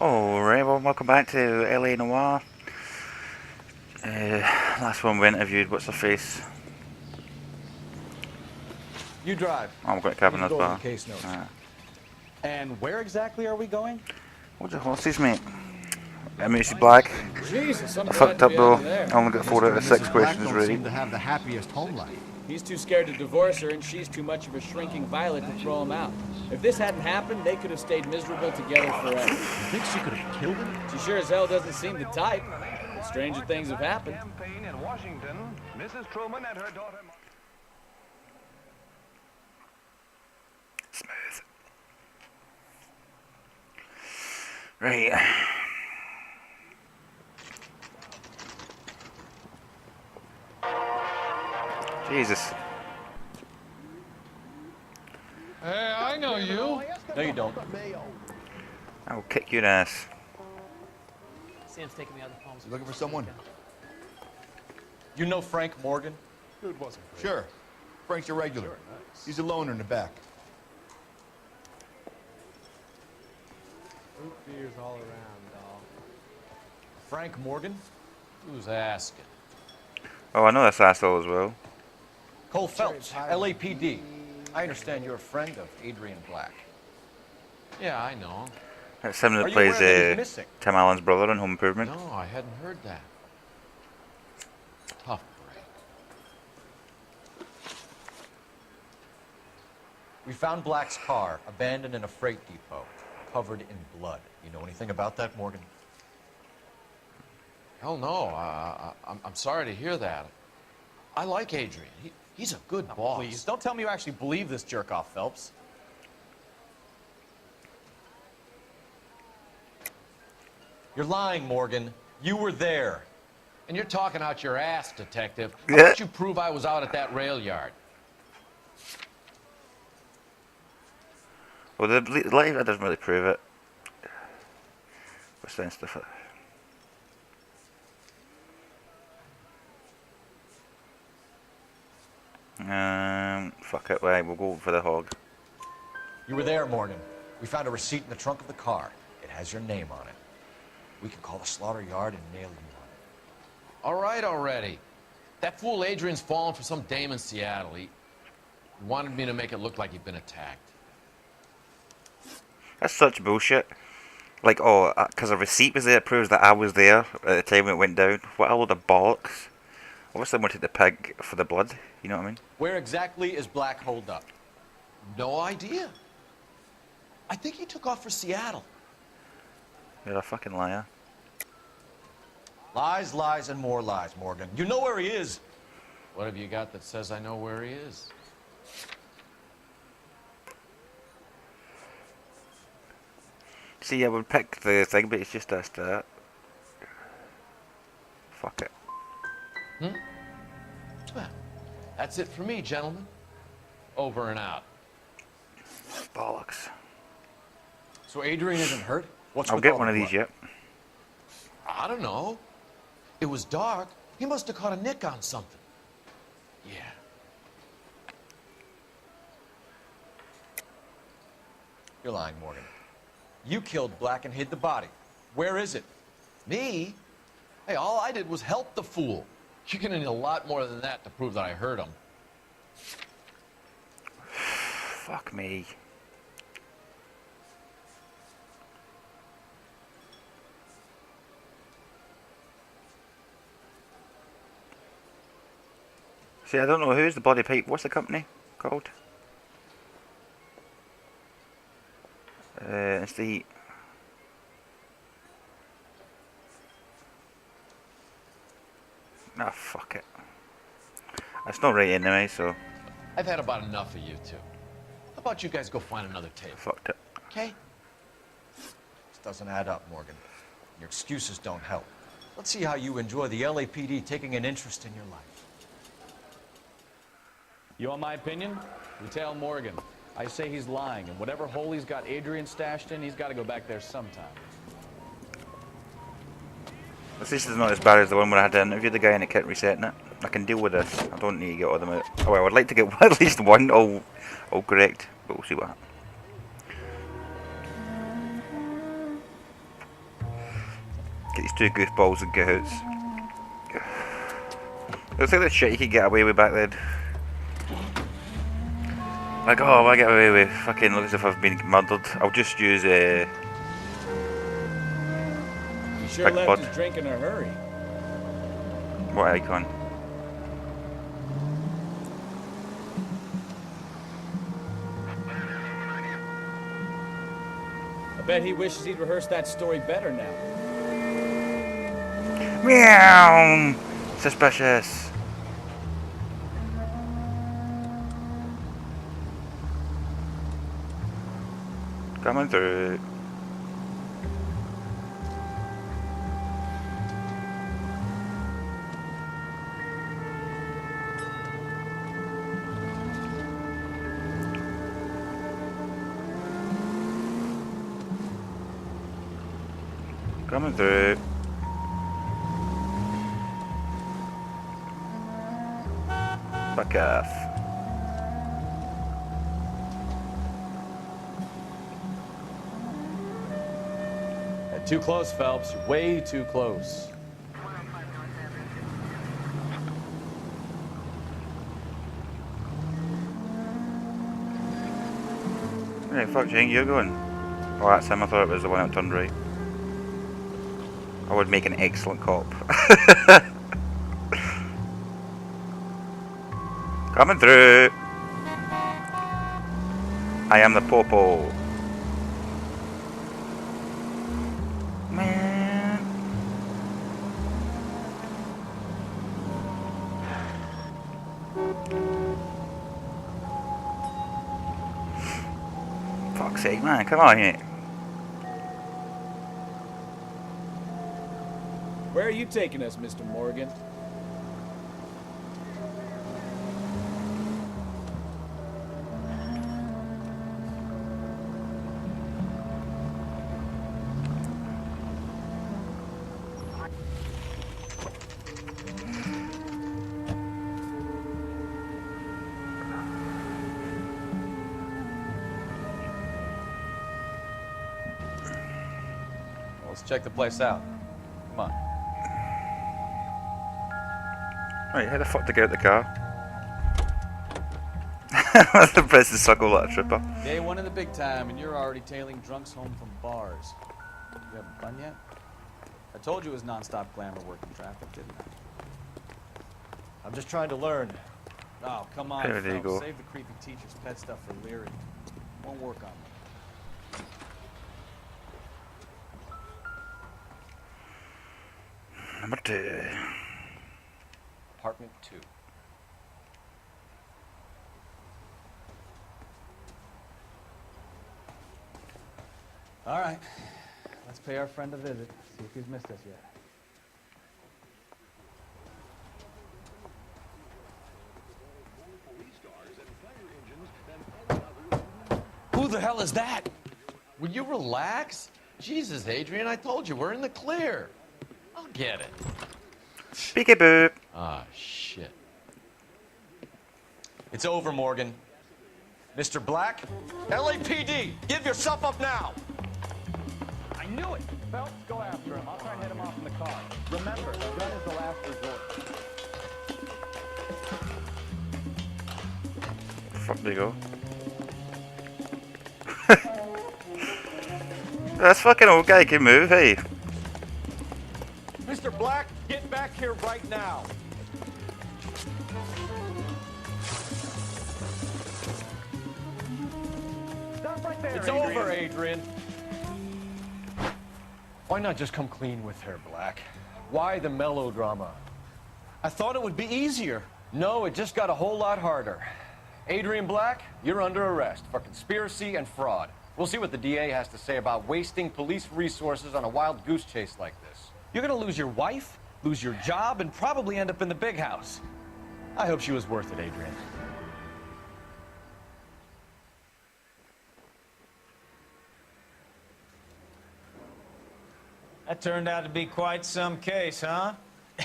Alright, well, welcome back to LA Noire. Last one we interviewed, what's her face? You drive. Oh, we've got I cabin need to as go over well. the case notes. And where exactly are we going? What's the horses, mate? Emergency Black. Jesus, I'm I glad fucked to up be though. out of there. I only got 4 out of 6 questions don't right. seem to have the happiest home life. He's too scared to divorce her, and she's too much of a shrinking violet to throw him out. If this hadn't happened, they could have stayed miserable together forever. You think she could have killed him? She sure as hell doesn't seem the type. But stranger things have happened. In Washington, Mrs. Truman and her daughter. Smooth. Right. Jesus. Hey, I know you. No, you don't. I will kick your ass. Sam's taking me out of the palms. You looking for someone? You know Frank Morgan? Dude wasn't great. Sure. Frank's a regular. Sure, nice. He's a loner in the back. Root beers all around, doll. Frank Morgan? Who's asking? Oh, I know this asshole as well. Cole Phelps, LAPD. I understand you're a friend of Adrian Black. Yeah, I know. That's him Are that you plays aware that he's missing? Tim Allen's brother in Home Improvement. No, I hadn't heard that. Tough break. We found Black's car abandoned in a freight depot, covered in blood. You know anything about that, Morgan? Hell no. I'm sorry to hear that. I like Adrian. He's a good boss. Please, don't tell me you actually believe this jerk-off, Phelps. You're lying, Morgan. You were there. And you're talking out your ass, detective. How Yeah. about you prove I was out at that rail yard? Well, the light that doesn't really prove it. What's that stuff? Fuck it, right, we'll go for the hog. You were there, Morgan. We found a receipt in the trunk of the car. It has your name on it. We can call the slaughter yard and nail you on it. All right already. That fool Adrian's fallen for some dame in Seattle. He wanted me to make it look like he'd been attacked. That's such bullshit. Like, oh, because a receipt was there, it proves that I was there at the time when it went down. What a load of bollocks. Obviously, I'm going to take the pig for the blood, you know what I mean? Where exactly is Black holed up? No idea. I think he took off for Seattle. You're a fucking liar. Lies, lies, and more lies, Morgan. You know where he is. What have you got that says I know where he is? See, I would pick the thing, but it's just us that. Fuck it. Well, that's it for me, gentlemen. Over and out. Bollocks. So Adrian isn't hurt? What's I'll with get all one the of these blood? yet. I don't know. It was dark. He must have caught a nick on something. Yeah. You're lying, Morgan. You killed Black and hid the body. Where is it? Me? Hey, all I did was help the fool. You're gonna need a lot more than that to prove that I hurt him. Fuck me. See, I don't know who's the body pipe. What's the company called? It's the... Ah, fuck it. It's not right anyway, so... I've had about enough of you two. How about you guys go find another table? Fucked it. Okay? This doesn't add up, Morgan. Your excuses don't help. Let's see how you enjoy the LAPD taking an interest in your life. You want my opinion? You tell Morgan. I say he's lying, and whatever hole he's got Adrian stashed in, he's got to go back there sometime. At least it's not as bad as the one where I had to interview the guy and it kept resetting it. I can deal with this. I don't need to get all of them out. Oh, well, I would like to get at least one all correct, but we'll see what happens. Get these two goofballs in cahoots. Looks like the shit you could get away with back then. Like, oh, if I get away with fucking looks as if I've been murdered, I'll just use He sure Big left bud. his drink in a hurry. what icon? I bet he wishes he'd rehearsed that story better now. Meow! Suspicious. Coming through. Coming through. Fuck off. Too close, Phelps. You're way too close. Hey, fuck, do you think you're going? Oh, that's him. I thought it was the one that turned right. I would make an excellent cop. Coming through. I am the popo. Man. Fuck's sake, man. Come on here. Where are you taking us, Mr. Morgan? Let's check the place out. Come on. Right, how the fuck to get out the car? The press the circle like a trooper. Day one in the big time, and you're already tailing drunks home from bars. You having fun yet? I told you it was non-stop glamour work in traffic, didn't I? I'm just trying to learn. Oh, come on, There you Phelps. go. Save the creepy teacher's pet stuff for Leary. Won't work on me. Number 2. Apartment 2. All right. Let's pay our friend a visit. See if he's missed us yet. Who the hell is that? Will you relax? Jesus, Adrian, I told you, we're in the clear. I'll get it. Peekaboo. boop. Ah, shit. It's over, Morgan. Mr. Black? LAPD, give yourself up now! I knew it! Phelps, go after him. I'll try and hit him off in the car. Remember, the gun is the last resort. Fuck they go. This fucking old guy can move, hey. Mr. Black, get back here right now! Stop right there, It's Adrian. over, Adrian. Why not just come clean with her, Black? Why the melodrama? I thought it would be easier. No, it just got a whole lot harder. Adrian Black, you're under arrest for conspiracy and fraud. We'll see what the DA has to say about wasting police resources on a wild goose chase like this. You're gonna lose your wife, lose your job, and probably end up in the big house. I hope she was worth it, Adrian. That turned out to be quite some case, huh?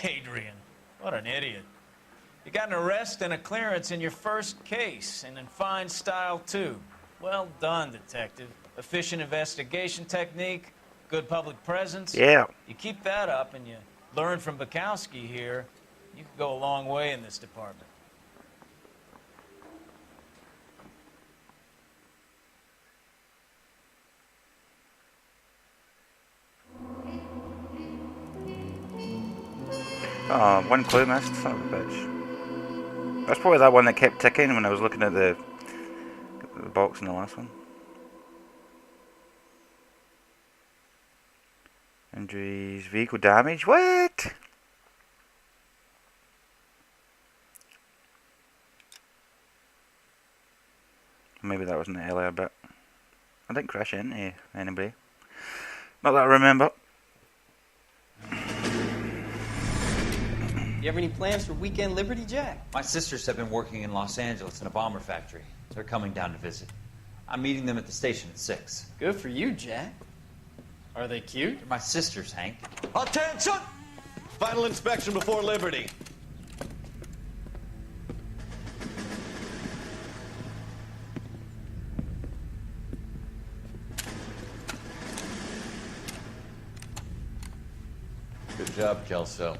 Adrian, what an idiot. You got an arrest and a clearance in your first case, and in fine style, too. Well done, detective. Efficient investigation technique, good public presence. Yeah. You keep that up and you learn from Bukowski here, you can go a long way in this department. Oh, one clue missed, son of a bitch. That's probably that one that kept ticking when I was looking at the box in the last one. Injuries, vehicle damage, what? Maybe that wasn't the earlier bit. I didn't crash into anybody. Not that I remember. You have any plans for weekend Liberty, Jack? My sisters have been working in Los Angeles in a bomber factory. They're coming down to visit. I'm meeting them at the station at 6. Good for you, Jack. Are they cute? They're my sisters, Hank. Attention! Final inspection before Liberty. Good job, Kelso.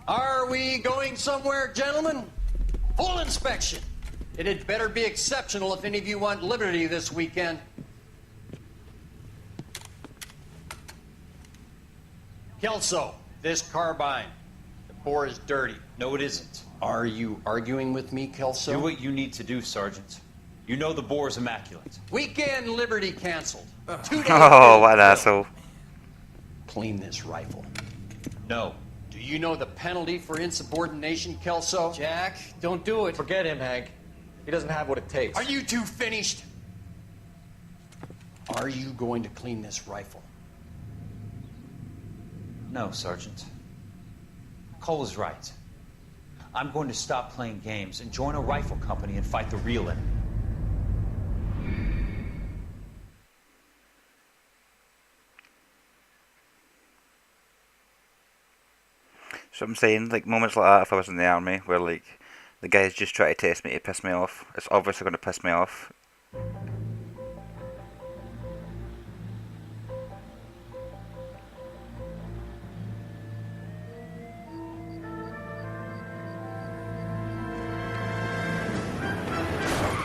Are we going somewhere, gentlemen? Full inspection. It had better be exceptional if any of you want Liberty this weekend. Kelso, this carbine. The bore is dirty. No, it isn't. Are you arguing with me, Kelso? Do what you need to do, Sergeant. You know the bore is immaculate. Weekend Liberty canceled. 2 days. Oh, what an asshole. Clean this rifle. No. Do you know the penalty for insubordination, Kelso? Jack, don't do it. Forget him, Hank. He doesn't have what it takes. Are you two finished? Are you going to clean this rifle? No, Sergeant. Cole is right. I'm going to stop playing games and join a rifle company and fight the real enemy. So I'm saying, like, moments like that, if I was in the army, where, like, the guy's just trying to test me to piss me off, it's obviously going to piss me off.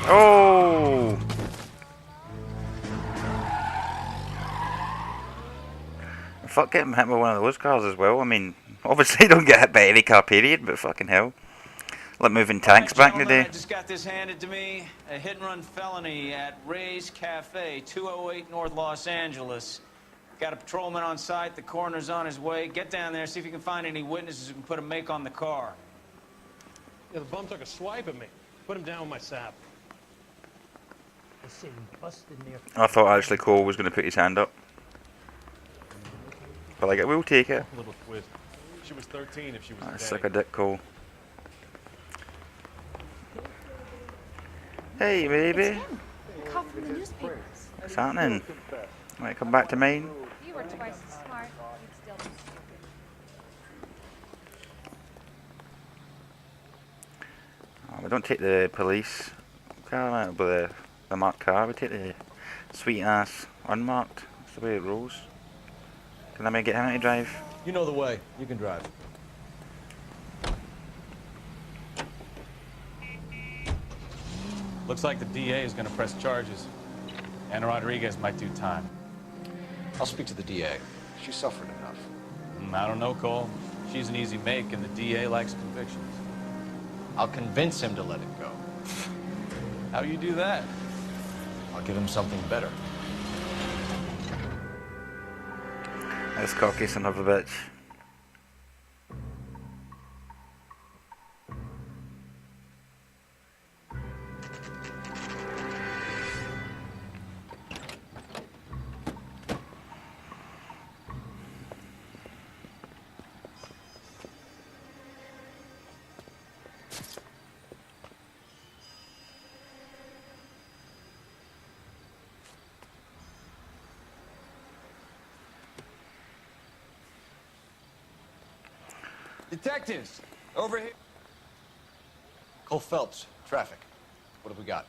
Oh! Fuck getting hit with one of those cars as well. I mean, obviously don't get hit by any car period, but fucking hell. Like moving tanks back in the day. I just got this handed to me. A hit-and-run felony at Ray's Cafe, 208 North Los Angeles. Got a patrolman on site. The coroner's on his way. Get down there, see if you can find any witnesses who can put a make on the car. Yeah, the bum took a swipe at me. Put him down with my sap. I thought actually Cole was going to put his hand up. But like, we'll take it. A little twist. She was 13 if she was That's a suck a dick, Cole. Hey, baby. Call from the newspapers. What's happening? Might come back to Maine? If you were twice as smart, you'd still be stupid. Oh, we don't take the police car, but the marked car. We take the sweet ass unmarked. That's the way it rolls. Can I make it him to drive? You know the way. You can drive. Looks like the DA is going to press charges. Anna Rodriguez might do time. I'll speak to the DA. She suffered enough. I don't know, Cole. She's an easy make, and the DA likes convictions. I'll convince him to let it go. How you do that? I'll give him something better. This cocky son of a bitch. Detectives, over here. Cole Phelps, traffic. What have we got?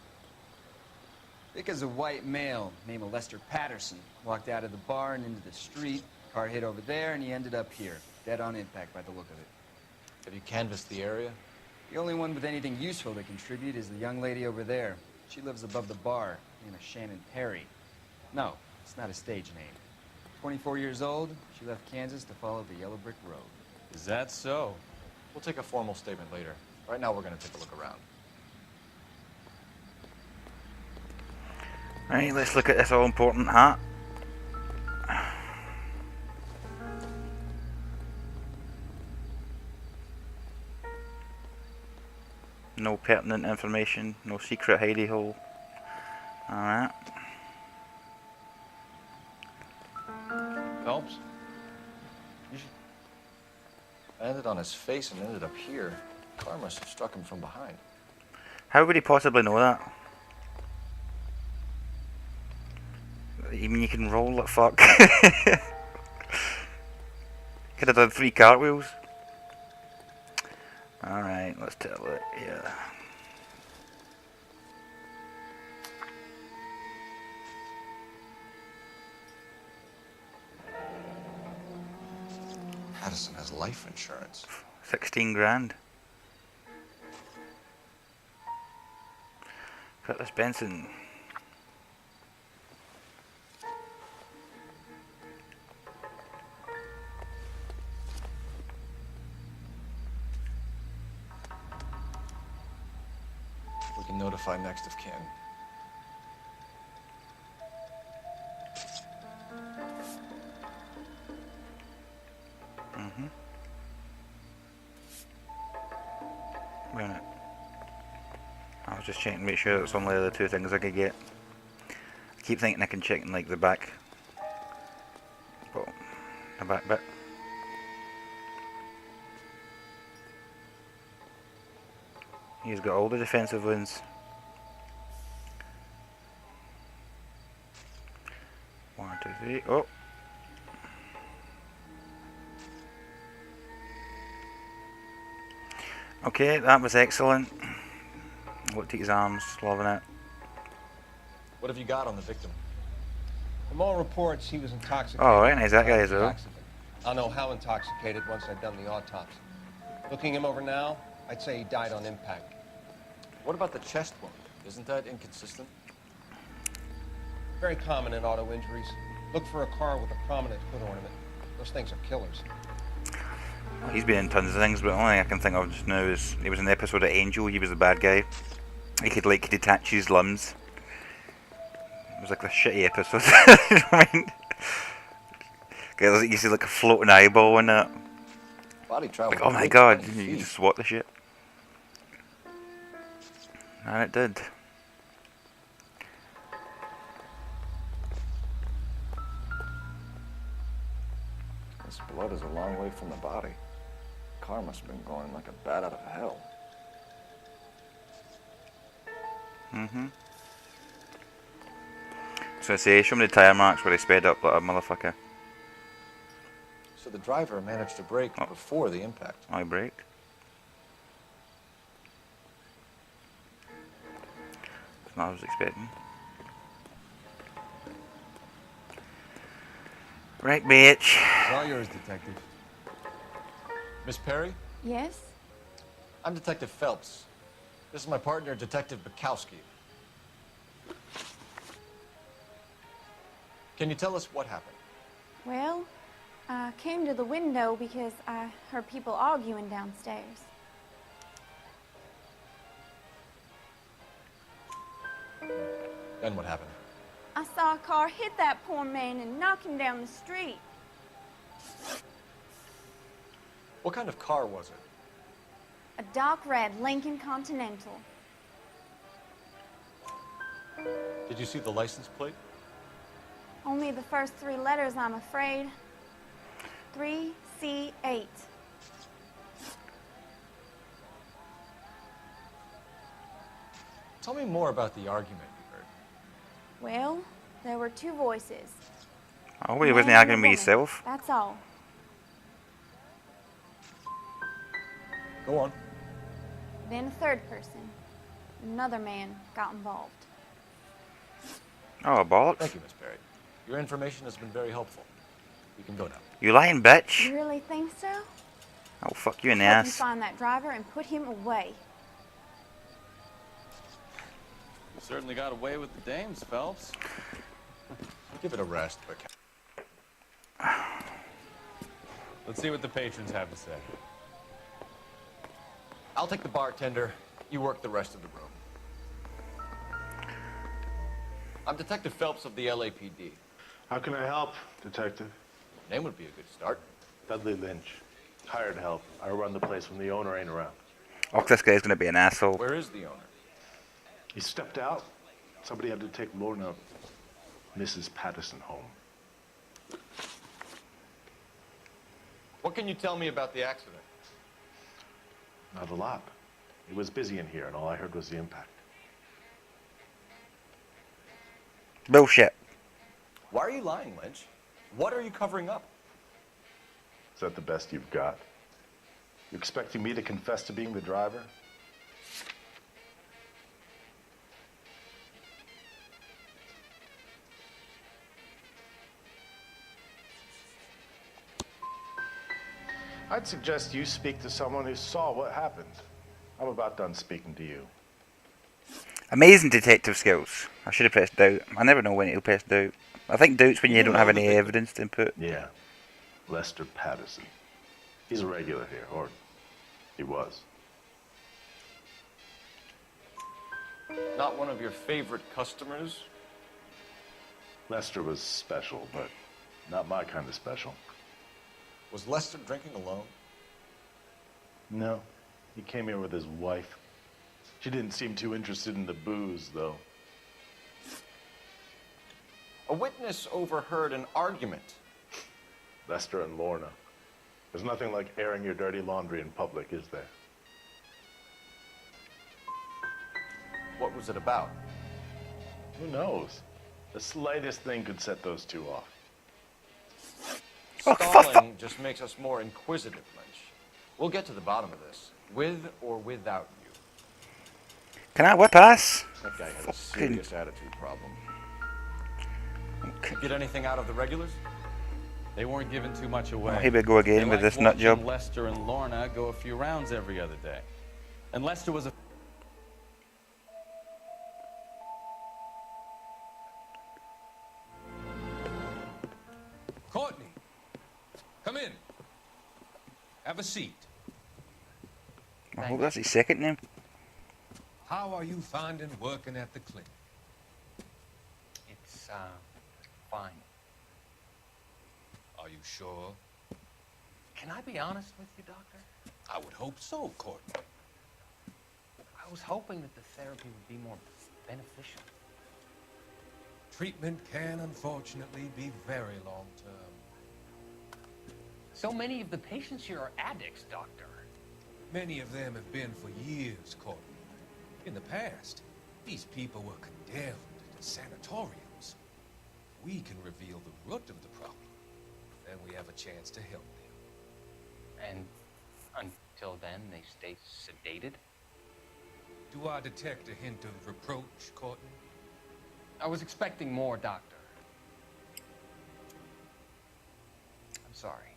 Because a white male named Lester Patterson walked out of the bar and into the street. Car hit over there, and he ended up here, dead on impact by the look of it. Have you canvassed the area? The only one with anything useful to contribute is the young lady over there. She lives above the bar, named Shannon Perry. No, it's not a stage name. 24 years old, she left Kansas to follow the yellow brick road. Is that so? We'll take a formal statement later. Right now, we're going to take a look around. Right, let's look at this all-important hat. No pertinent information, no secret hidey hole. Alright. Phelps? Landed on his face and ended up here. The car must have struck him from behind. How would he possibly know that? You mean you can roll like fuck? Could have done 3 cartwheels. Alright, let's take a look here. Patterson has life insurance. 16 grand. Curtis Benson. We can notify next of kin. Wait a minute. I was just checking to make sure it's only the 2 things I could get. I keep thinking I can check in like the back. But the back bit. He's got all the defensive wounds. One, two, three. Oh! Okay, that was excellent. Looked at his arms, loving it. What have you got on the victim? From all reports, he was intoxicated. Oh, right, nice that guy as well. I'll know how intoxicated once I've done the autopsy. Looking him over now, I'd say he died on impact. What about the chest wound? Isn't that inconsistent? Very common in auto injuries. Look for a car with a prominent hood ornament. Those things are killers. He's been in tons of things, but the only thing I can think of just now is he was in the episode of Angel. He was the bad guy. He could like detach his limbs. It was like a shitty episode. You know what I mean? You see like a floating eyeball in it. Body travel. Like, oh my god, you just swat the shit. And it did. This blood is a long way from the body. The car must have been going like a bat out of hell. Mm-hmm. So I say, show me the tyre marks where they sped up like a motherfucker. So the driver managed to brake before the impact. I braked. That's not what I was expecting. Right, bitch. It's all yours, Detective. Miss Perry? Yes? I'm Detective Phelps. This is my partner, Detective Bukowski. Can you tell us what happened? Well, I came to the window because I heard people arguing downstairs. Then what happened? I saw a car hit that poor man and knock him down the street. What kind of car was it? A dark red Lincoln Continental. Did you see the license plate? Only the first 3 letters, I'm afraid. 3C8. Tell me more about the argument you heard. Well, there were 2 voices. Oh, he wasn't arguing with himself. That's all. Go on. Then a third person, another man, got involved. Oh, bollocks. Thank you, Miss Perry. Your information has been very helpful. You can go now. You lying bitch. You really think so? I'll fuck you in the I hope you ass. find that driver and put him away. You certainly got away with the dames, Phelps. Give it a rest, but... Let's see what the patrons have to say. I'll take the bartender. You work the rest of the room. I'm Detective Phelps of the LAPD. How can I help, Detective? Name would be a good start. Dudley Lynch. Hired help. I run the place when the owner ain't around. Oh, this guy's gonna be an asshole. Where is the owner? He stepped out. Somebody had to take Lorna, Mrs. Patterson, home. What can you tell me about the accident? Not a lot. It was busy in here, and all I heard was the impact. Bullshit. Why are you lying, Lynch? What are you covering up? Is that the best you've got? You expecting me to confess to being the driver? I'd suggest you speak to someone who saw what happened. I'm about done speaking to you. Amazing detective skills. I should have pressed doubt. I never know when it'll press doubt. I think doubt's when you don't have any evidence to input. Yeah. Lester Patterson. He's a regular here, or he was. Not one of your favorite customers? Lester was special, but not my kind of special. Was Lester drinking alone? No. He came here with his wife. She didn't seem too interested in the booze, though. A witness overheard an argument. Lester and Lorna. There's nothing like airing your dirty laundry in public, is there? What was it about? Who knows? The slightest thing could set those two off. Stalling just makes us more inquisitive, Lynch. We'll get to the bottom of this, with or without you. Can I whip ass? That guy had a serious attitude problem. Get anything out of the regulars? They weren't giving too much away. Oh, here we go again with this nut job. Lester and Lorna go a few rounds every other day. And Lester was a... Courtney, come in. Have a seat. I hope that's his second name. How are you finding working at the clinic? It's, fine. Are you sure? Can I be honest with you, Doctor? I would hope so, Courtney. I was hoping that the therapy would be more beneficial. Treatment can, unfortunately, be very long-term. So many of the patients here are addicts, Doctor. Many of them have been for years, Courtney. In the past, these people were condemned to sanatoriums. We can reveal the root of the problem. Then we have a chance to help them. And until then, they stay sedated? Do I detect a hint of reproach, Courtney? I was expecting more, Doctor. I'm sorry.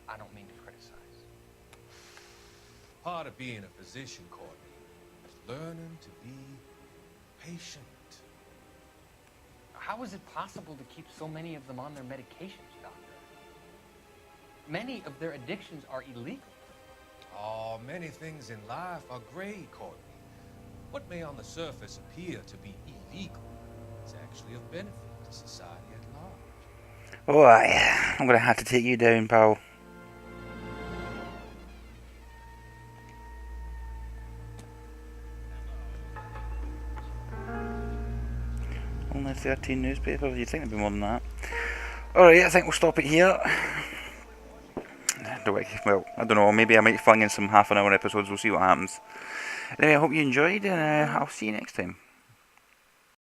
I don't mean to criticize. Part of being a physician, Courtney, is learning to be patient. How is it possible to keep so many of them on their medications, Doctor? Many of their addictions are illegal. Oh, many things in life are gray, Courtney. What may on the surface appear to be illegal is actually of benefit to society at large. Alright, I'm gonna have to take you down, pal. Only 13 newspapers, you'd think there'd be more than that. Alright, I think we'll stop it here. Well, I don't know, maybe I might fling in some half-an-hour episodes, we'll see what happens. Anyway, I hope you enjoyed, and I'll see you next time.